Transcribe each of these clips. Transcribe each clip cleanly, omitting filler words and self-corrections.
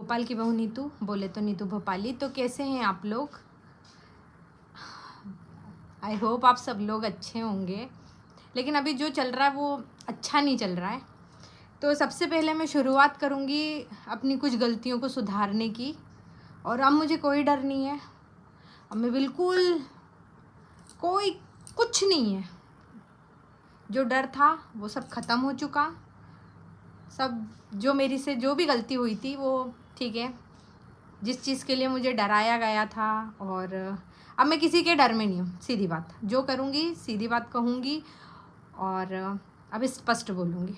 भोपाल की बहू नीतू, बोले तो नीतू भोपाली। तो कैसे हैं आप लोग? आई होप आप सब लोग अच्छे होंगे। लेकिन अभी जो चल रहा है वो अच्छा नहीं चल रहा है। तो सबसे पहले मैं शुरुआत करूँगी अपनी कुछ गलतियों को सुधारने की। और अब मुझे कोई डर नहीं है, अब मैं बिल्कुल कोई कुछ नहीं है। जो डर था वो सब ख़त्म हो चुका। सब जो मेरी से जो भी गलती हुई थी वो ठीक है। जिस चीज़ के लिए मुझे डराया गया था, और अब मैं किसी के डर में नहीं हूँ। सीधी बात, जो करूँगी सीधी बात कहूँगी और अब स्पष्ट बोलूँगी,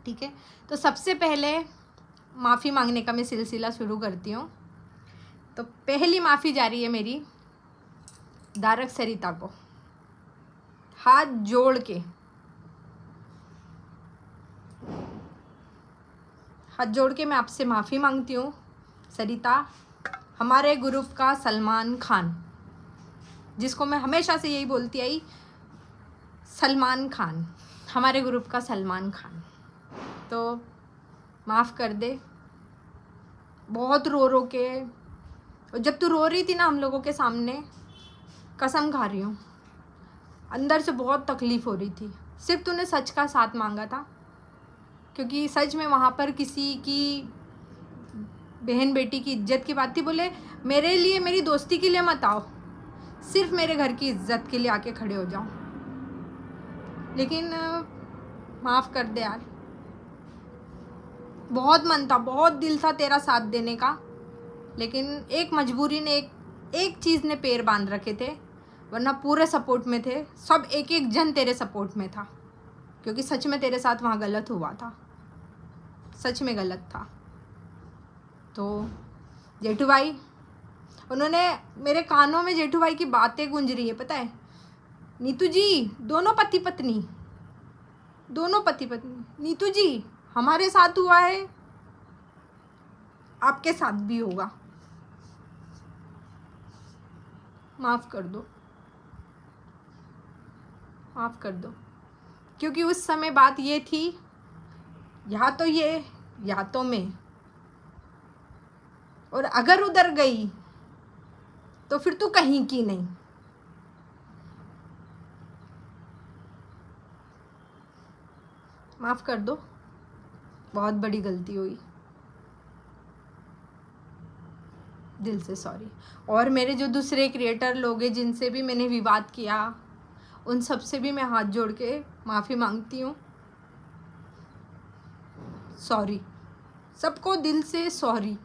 ठीक है। तो सबसे पहले माफ़ी मांगने का मैं सिलसिला शुरू करती हूँ। तो पहली माफ़ी जा रही है मेरी दारक सरिता को, हाथ जोड़ के, हाथ जोड़ के मैं आपसे माफ़ी मांगती हूँ सरिता। हमारे ग्रुप का सलमान खान, जिसको मैं हमेशा से यही बोलती आई, सलमान खान, हमारे ग्रुप का सलमान खान, तो माफ़ कर दे। बहुत रो रो के, और जब तू रो रही थी ना हम लोगों के सामने, कसम खा रही हूँ अंदर से बहुत तकलीफ़ हो रही थी। सिर्फ तूने सच का साथ मांगा था, क्योंकि सच में वहाँ पर किसी की बहन बेटी की इज्जत की बात थी। बोले मेरे लिए, मेरी दोस्ती के लिए मत आओ, सिर्फ मेरे घर की इज्जत के लिए आके खड़े हो जाओ। लेकिन माफ़ कर दे यार, बहुत मन था, बहुत दिल था तेरा साथ देने का, लेकिन एक मजबूरी ने, एक चीज़ ने पैर बांध रखे थे, वरना पूरे सपोर्ट में थे। सब एक एक जन तेरे सपोर्ट में था, क्योंकि सच में तेरे साथ वहाँ गलत हुआ था, सच में गलत था। तो जेठू भाई, उन्होंने मेरे कानों में जेठू भाई की बातें गूंज रही है, पता है नीतू जी, दोनों पति पत्नी, दोनों पति पत्नी, नीतू जी हमारे साथ हुआ है, आपके साथ भी होगा, माफ़ कर दो, माफ़ कर दो। क्योंकि उस समय बात ये थी, या तो ये या तो मैं, और अगर उधर गई तो फिर तू कहीं की नहीं। माफ़ कर दो, बहुत बड़ी गलती हुई, दिल से सॉरी। और मेरे जो दूसरे क्रिएटर लोग हैं जिनसे भी मैंने विवाद किया, उन सब से भी मैं हाथ जोड़ के माफ़ी मांगती हूँ। सॉरी, सबको दिल से सॉरी।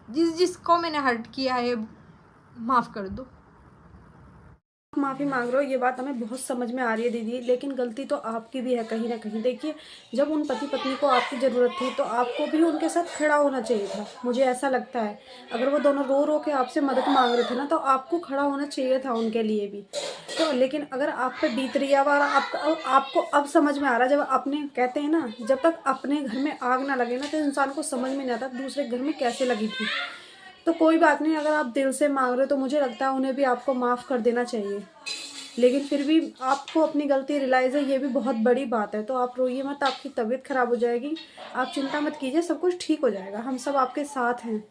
जिसको मैंने हर्ट किया है, माफ़ कर दो। माफ़ी मांग रहे हो, ये बात हमें बहुत समझ में आ रही है दीदी, लेकिन गलती तो आपकी भी है कहीं ना कहीं। देखिए, जब उन पति पत्नी को आपकी ज़रूरत थी तो आपको भी उनके साथ खड़ा होना चाहिए था, मुझे ऐसा लगता है। अगर वो दोनों रो रो के आपसे मदद मांग रहे थे ना, तो आपको खड़ा होना चाहिए था उनके लिए भी। तो लेकिन अगर आप पे बीत रही है, और आपको अब समझ में आ रहा है, जब अपने कहते हैं ना, जब तक अपने घर में आग ना लगे ना, तो इंसान को समझ में नहीं आता दूसरे घर में कैसे लगी थी। तो कोई बात नहीं, अगर आप दिल से मांग रहे हो तो मुझे लगता है उन्हें भी आपको माफ़ कर देना चाहिए। लेकिन फिर भी आपको अपनी गलती रियलाइज़ है, ये भी बहुत बड़ी बात है। तो आप रोइए मत, आपकी तबीयत ख़राब हो जाएगी। आप चिंता मत कीजिए, सब कुछ ठीक हो जाएगा, हम सब आपके साथ हैं।